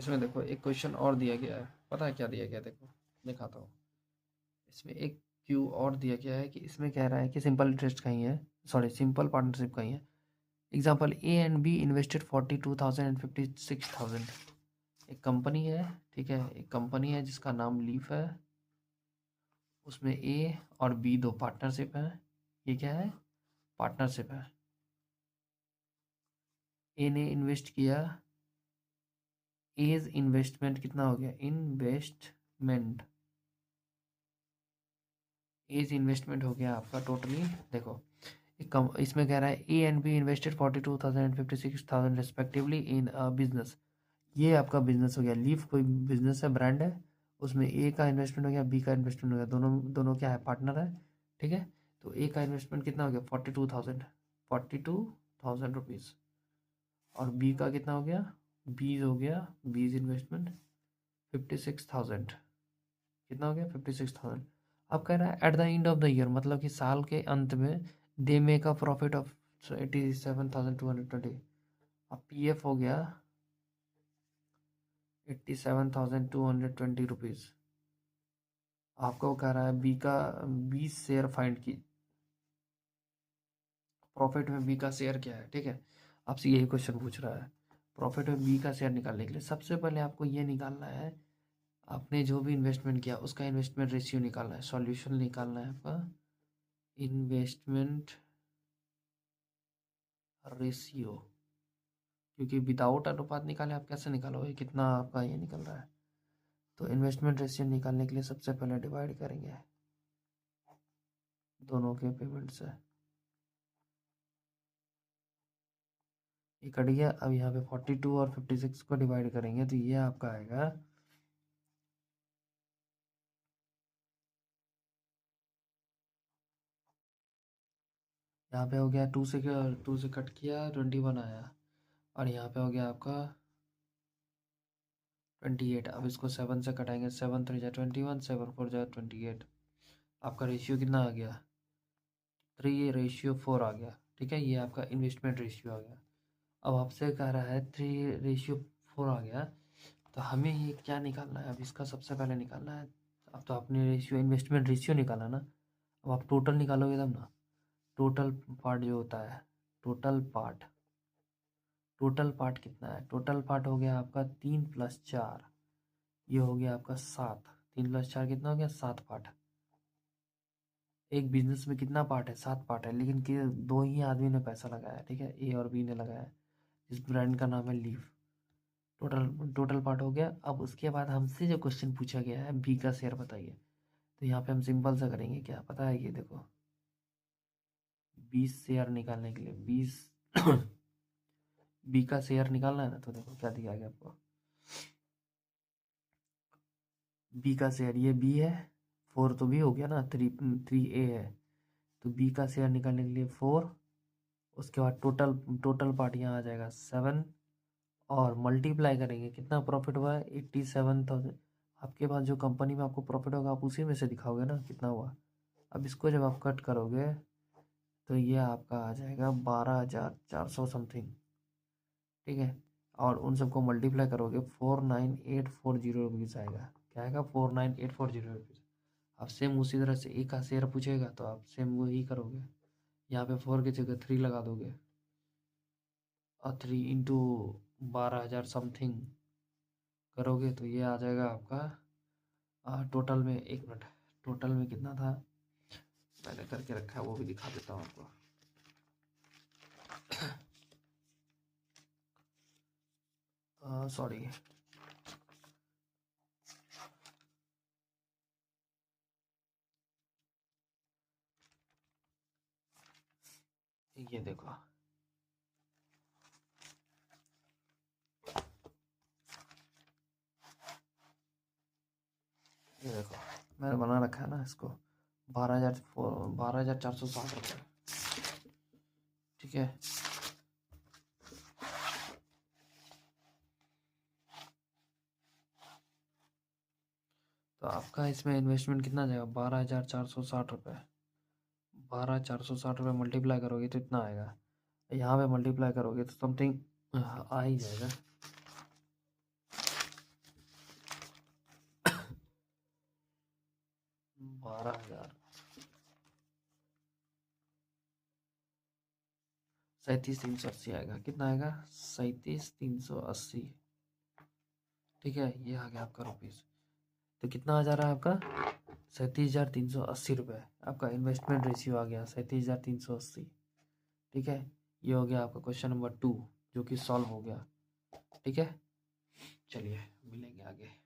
इसमें देखो एक क्वेश्चन और दिया गया है, पता है क्या दिया गया है? देखो दिखाता हूँ। इसमें एक क्यू और दिया गया है कि इसमें कह रहा है कि सिंपल इंटरेस्ट का ही है, सॉरी सिंपल पार्टनरशिप का ही है। Example A and be invested 42,000 and 56,000। एक कंपनी है, ठीक है, एक कंपनी है जिसका नाम लीफ है। उसमें ए और बी दो पार्टनरशिप है। ये क्या है? पार्टनरशिप है। ए ने इन्वेस्ट किया, एज इन्वेस्टमेंट कितना हो गया? इन्वेस्टमेंट, एज इन्वेस्टमेंट हो गया आपका टोटली। देखो इसमें कह रहा है A and be invested 42,000 and 56,000 respectively in a business. ये आपका बिजनेस हो गया। लीफ कोई बिजनेस है, ब्रांड है। उसमें ए का इन्वेस्टमेंट हो गया, बी का इन्वेस्टमेंट हो गया, दोनों दोनों क्या है? पार्टनर है। ठीक है, तो ए का इन्वेस्टमेंट कितना हो गया? 42,000 रुपीज़। और बी का कितना हो गया? बीज हो गया, बीज इन्वेस्टमेंट 56,000। कितना हो गया? 56,000। अब कह रहा है at the end of the year, मतलब कि साल के अंत में they make a profit of 87,220। अब पी एफ हो गया 87,220 रुपीज़। आपको कह रहा है बी का 20 शेयर फाइंड की, प्रॉफिट में बी का शेयर क्या है? ठीक है, आपसे यही क्वेश्चन पूछ रहा है। प्रॉफिट में बी का शेयर निकालने के लिए सबसे पहले आपको ये निकालना है, आपने जो भी इन्वेस्टमेंट किया उसका इन्वेस्टमेंट रेशियो निकालना है, सॉल्यूशन निकालना है आपका इन्वेस्टमेंट रेशियो। क्योंकि विदाउट अनुपात निकाले आप कैसे निकालोगे कितना आपका ये निकल रहा है? तो इन्वेस्टमेंट रेशियो निकालने के लिए सबसे पहले डिवाइड करेंगे दोनों के पेमेंट से। ये कट गया। अब यहाँ पे 42 और 56 को डिवाइड करेंगे तो ये आपका आएगा यहाँ पे हो गया 2 से कट किया 21 आया। और यहाँ पे हो गया आपका 28। अब इसको 7 से कटाएंगे, 7 3 जा 21, 7 4 जा 28। आपका रेशियो कितना आ गया? 3:4 आ गया। ठीक है, ये आपका इन्वेस्टमेंट रेशियो आ गया। अब आपसे कह रहा है 3:4 आ गया, तो हमें ये क्या निकालना है? अब इसका सबसे पहले निकालना है। अब तो आपने रेशियो, इन्वेस्टमेंट रेशियो निकाला ना, अब आप टोटल निकालोगे तब ना। टोटल पार्ट जो होता है, टोटल पार्ट, टोटल पार्ट कितना है? टोटल पार्ट हो गया आपका 3 + 4, ये हो गया आपका 7। 3 + 4 कितना हो गया? 7 पार्ट। एक बिजनेस में कितना पार्ट है? 7 पार्ट है, लेकिन कि दो ही आदमी ने पैसा लगाया, ठीक है, ए और बी ने लगाया। इस ब्रांड का नाम है लीफ। टोटल टोटल पार्ट हो गया। अब उसके बाद हमसे जो क्वेश्चन पूछा गया है बी का शेयर बताइए, तो यहाँ पे हम सिंपल सा करेंगे, क्या पता है? ये देखो 20 शेयर निकालने के लिए 20 बी का शेयर निकालना है ना, तो देखो क्या दिया गया आपको। बी का शेयर ये बी है, 4 तो बी हो गया ना, 3 ए है, तो बी का शेयर निकालने के लिए 4। उसके बाद टोटल टोटल पार्ट यहाँ आ जाएगा 7, और मल्टीप्लाई करेंगे, कितना प्रॉफिट हुआ है? 87,000। आपके पास जो कंपनी में आपको प्रॉफिट होगा आप उसी में से दिखाओगे ना कितना हुआ। अब इसको जब आप कट करोगे तो ये आपका आ जाएगा 12,400 समथिंग। ठीक है, और उन सबको मल्टीप्लाई करोगे 49,840 रुपीज़ आएगा। क्या आएगा? 49,840 रुपीज़। अब सेम उसी तरह से एक का शेयर पूछेगा तो आप सेम वही करोगे, यहाँ पे 4 की जगह 3 लगा दोगे, और 3 इंटू 12,000 समथिंग करोगे तो ये आ जाएगा आपका टोटल में, 1 मिनट, टोटल में कितना था मैंने करके रखा है वो भी दिखा देता हूँ आपको। सॉरी, ये देखो, ये देखो मैंने बना रखा है ना इसको 12,460 रुपये। ठीक है, तो आपका इसमें इन्वेस्टमेंट कितना जाएगा? 12,460 रुपये। 12,460 रुपये मल्टीप्लाई करोगे तो इतना आएगा। यहाँ पे मल्टीप्लाई करोगे तो समथिंग आ ही जाएगा। 37,000, 37,380 आएगा। कितना आएगा? 37,380। ठीक है, ये आ गया आपका रुपीज़। तो कितना आ जा रहा है आपका? 37,380 रुपये। आपका इन्वेस्टमेंट रेशियो आ गया 37,380। ठीक है, ये हो गया आपका क्वेश्चन नंबर 2 जो कि सॉल्व हो गया। ठीक है, चलिए मिलेंगे आगे।